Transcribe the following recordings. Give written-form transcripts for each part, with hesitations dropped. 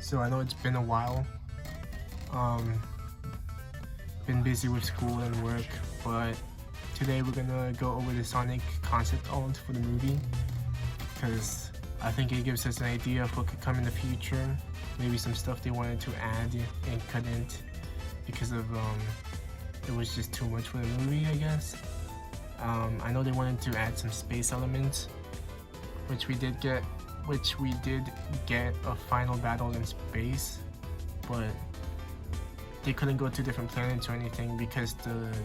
So I know it's been a while. Been busy with school and work, but today we're gonna go over the Sonic concept art for the movie because I think it gives us an idea of what could come in the future. Maybe some stuff they wanted to add and couldn't because of it was just too much for the movie, I guess. I know they wanted to add some space elements, which we did get a final battle in space, but they couldn't go to different planets or anything because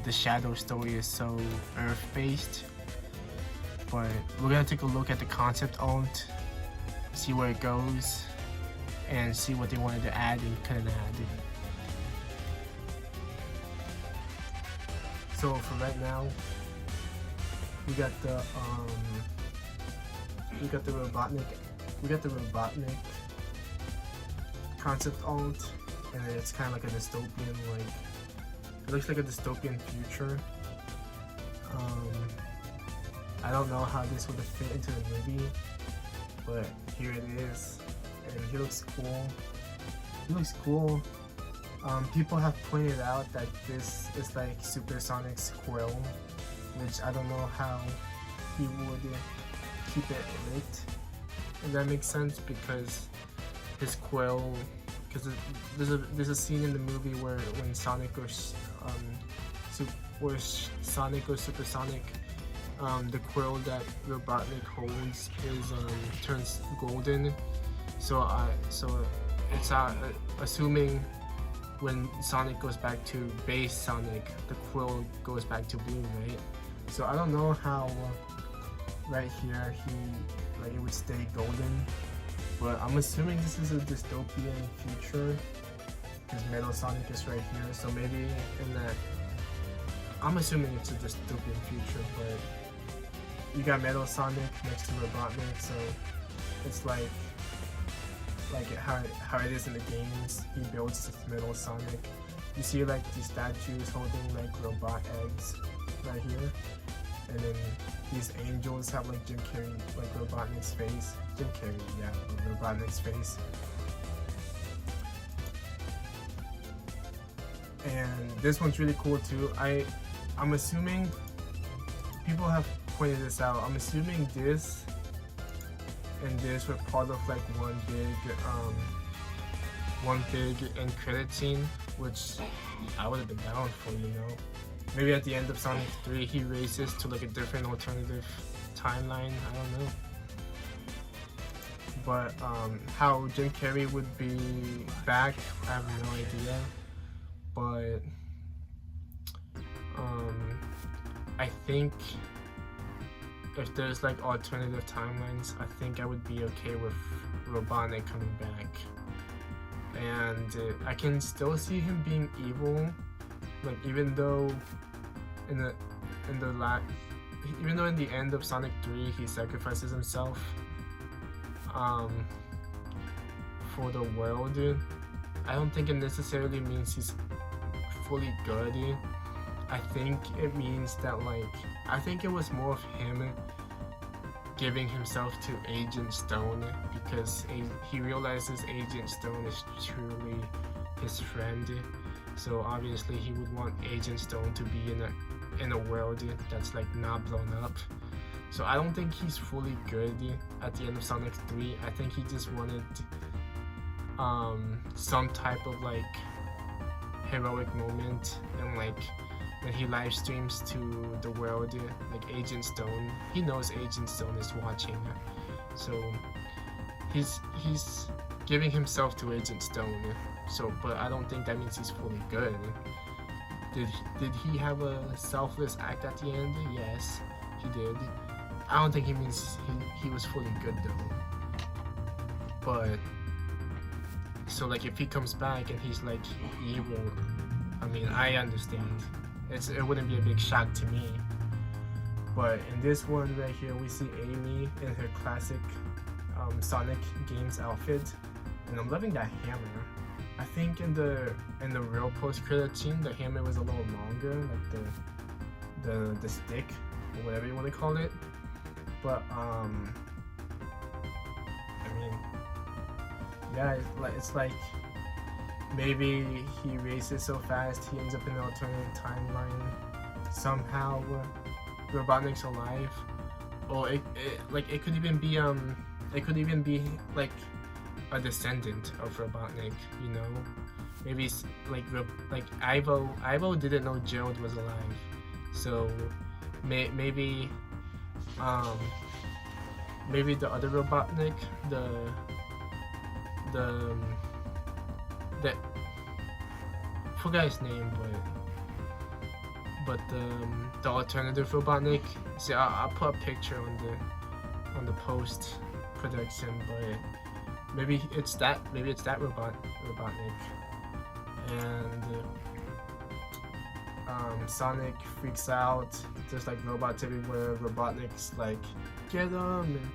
the Shadow story is so Earth-based. But we're gonna take a look at the concept art, see where it goes, and see what they wanted to add and couldn't add. So for right now, we got the Robotnik concept art, and it's kind of like a dystopian, it looks like a dystopian future. I don't know how this would fit into the movie, but here it is, and he looks cool. People have pointed out that this is like Supersonic's quill, which I don't know how he would keep it lit. And that makes sense because his quill, because there's a scene in the movie where when Sonic or Supersonic, the quill that Robotnik holds is turns golden. So it's assuming when Sonic goes back to base Sonic, the quill goes back to blue, right? So I don't know how right here it would stay golden, but I'm assuming this is a dystopian future because Metal Sonic is right here. So maybe in that, I'm assuming it's a dystopian future, but you got Metal Sonic next to Robotnik, so it's like how it is in the games. He builds this Metal Sonic. You see like these statues holding like robot eggs right here, and then these angels have like Jim Carrey, like Robotnik's face. Robotnik's face. And this one's really cool too. I'm assuming people have pointed this out. I'm assuming this and this were part of like one big end credit scene, which I would have been down for, you know. Maybe at the end of Sonic 3 he races to like a different alternative timeline, I don't know. But how Jim Carrey would be back, I have no idea. But I think if there's like alternative timelines, I think I would be okay with Robotnik coming back. And I can still see him being evil, like even though in the end of Sonic 3 he sacrifices himself for the world. I don't think it necessarily means he's fully good. I think it means that I think it was more of him giving himself to Agent Stone because he realizes Agent Stone is truly his friend. So obviously he would want Agent Stone to be in a world that's like not blown up. So I don't think he's fully good at the end of Sonic 3. I think he just wanted some type of like heroic moment, and like when he live streams to the world, like Agent Stone, he knows Agent Stone is watching, so he's giving himself to Agent Stone. So, but I don't think that means he's fully good. Did he have a selfless act at the end? Yes, he did. I don't think he means he was fully good though. But so like if he comes back and he's like evil, I mean, I understand. It wouldn't be a big shock to me. But in this one right here, we see Amy in her classic Sonic games outfit, and I'm loving that hammer. I think in the real post-credit scene, the hammer was a little longer, like the stick or whatever you want to call it. But I mean, yeah, it's like maybe he races so fast he ends up in an alternative timeline. Somehow Robotnik's alive. Or it could even be like a descendant of Robotnik, you know? Maybe like Ivo didn't know Gerald was alive. So maybe maybe the other Robotnik, the I forgot his name, but the alternative Robotnik. See, I'll put a picture on the post production, but maybe it's that Robotnik, and Sonic freaks out. There's like robots everywhere. Robotnik's like, get him,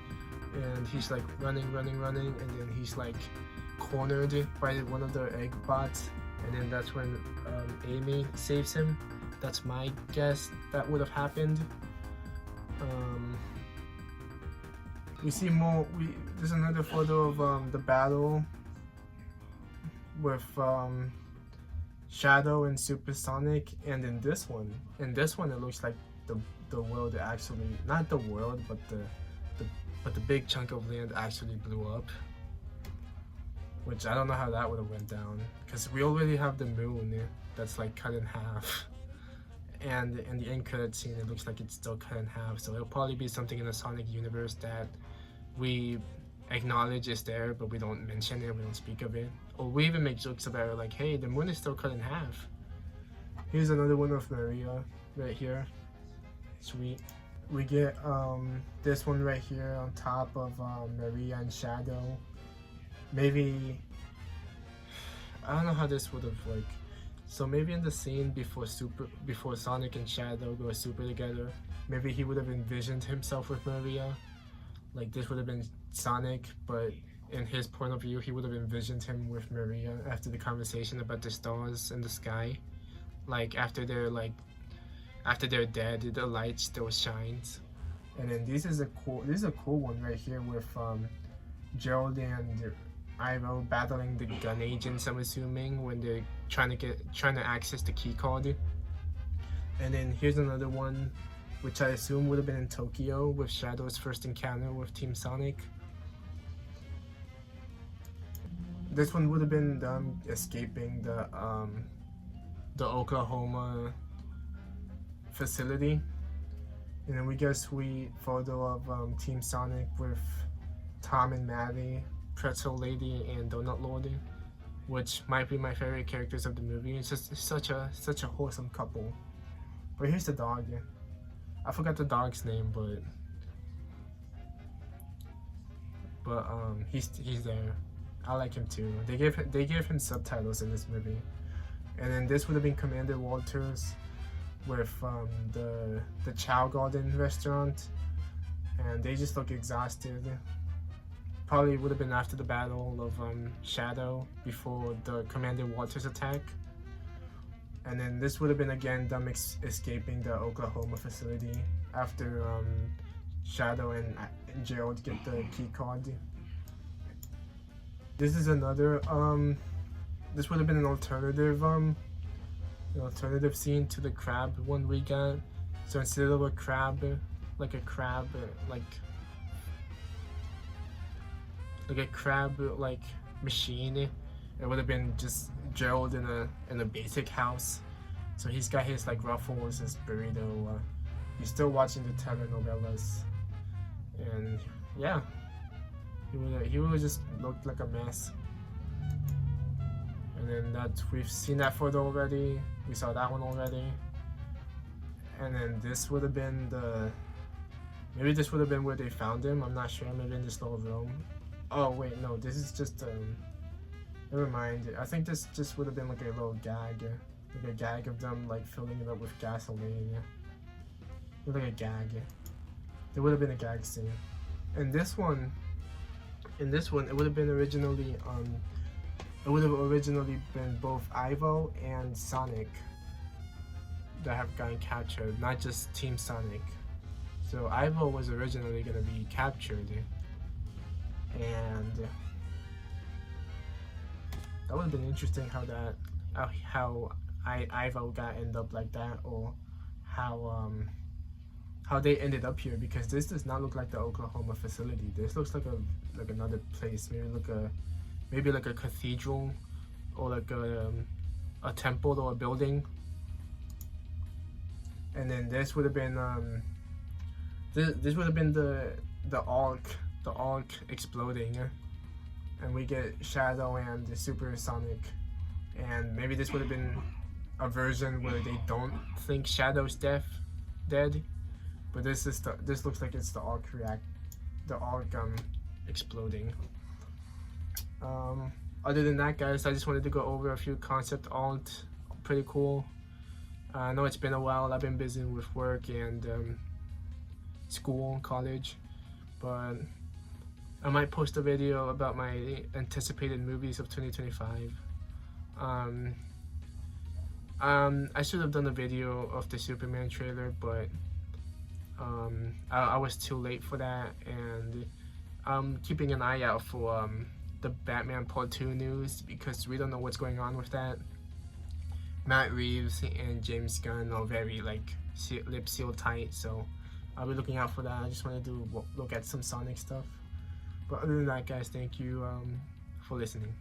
and he's like running, and then he's like cornered by one of the egg bots, and then that's when Amy saves him. That's my guess that would have happened. We see more. There's another photo of the battle with Shadow and Supersonic, and in this one, it looks like the world actually, not the world, but the big chunk of land actually blew up. Which I don't know how that would have went down, because we already have the moon that's like cut in half, and in the end credit scene it looks like it's still cut in half. So it'll probably be something in the Sonic universe that we acknowledge is there, but we don't mention it, we don't speak of it, or we even make jokes about it, like, hey, the moon is still cut in half. Here's another one of Maria right here. Sweet. We get this one right here on top of Maria and Shadow. Maybe I don't know how this would have like. So maybe in the scene before Sonic and Shadow go super together, maybe he would have envisioned himself with Maria. Like this would have been Sonic, but in his point of view, he would have envisioned him with Maria after the conversation about the stars in the sky. Like after they're dead, the light still shines. And then this is a cool one right here with Gerald and Ivo battling the gun agents, I'm assuming, when they're trying to access the key card. And then here's another one, which I assume would have been in Tokyo with Shadow's first encounter with Team Sonic. This one would have been them escaping the Oklahoma facility. And then we get a sweet photo of Team Sonic with Tom and Maddie, Pretzel Lady, and Donut Lord, which might be my favorite characters of the movie. It's just such a wholesome couple. But here's the dog. I forgot the dog's name, but he's there. I like him too. They gave him subtitles in this movie. And then this would have been Commander Walters with the Chow Garden restaurant, and they just look exhausted. Probably would have been after the battle of Shadow, before the Commander Walters attack. And then this would have been again them escaping the Oklahoma facility after Shadow and Gerald get the key card. This is another this would have been an alternative scene to the crab one we got. So instead of a crab like a crab machine, it would have been just Gerald in a basic house. So he's got his like ruffles, his burrito. He's still watching the telenovelas, and yeah, he would have just looked like a mess. And then we've seen that photo already. We saw that one already. And then this would have been maybe this would have been where they found him. I'm not sure. Maybe in this little room. Oh wait, no. This is just never mind. I think this just would have been like a little gag, like a gag of them like filling it up with gasoline. Like a gag. There would have been a gag scene. In this one, it would have been originally it would have originally been both Ivo and Sonic that have gotten captured, not just Team Sonic. So Ivo was originally going to be captured, and That would have been interesting how Ivo got end up like that, or how they ended up here, because this does not look like the Oklahoma facility. This looks like another place, maybe like a cathedral, or like a temple or a building. And then this would have been this would have been the arc exploding, and we get Shadow and the Supersonic, and maybe this would have been a version where they don't think Shadow's dead, but this looks like it's the arc exploding. Other than that, guys, I just wanted to go over a few concept art. Pretty cool. I know it's been a while. I've been busy with work and school, college, but I might post a video about my anticipated movies of 2025. I should have done a video of the Superman trailer, but I was too late for that, and I'm keeping an eye out for the Batman Part 2 news, because we don't know what's going on with that. Matt Reeves and James Gunn are very lip sealed tight, so I'll be looking out for that. I just wanted to look at some Sonic stuff. But other than that, guys, thank you for listening.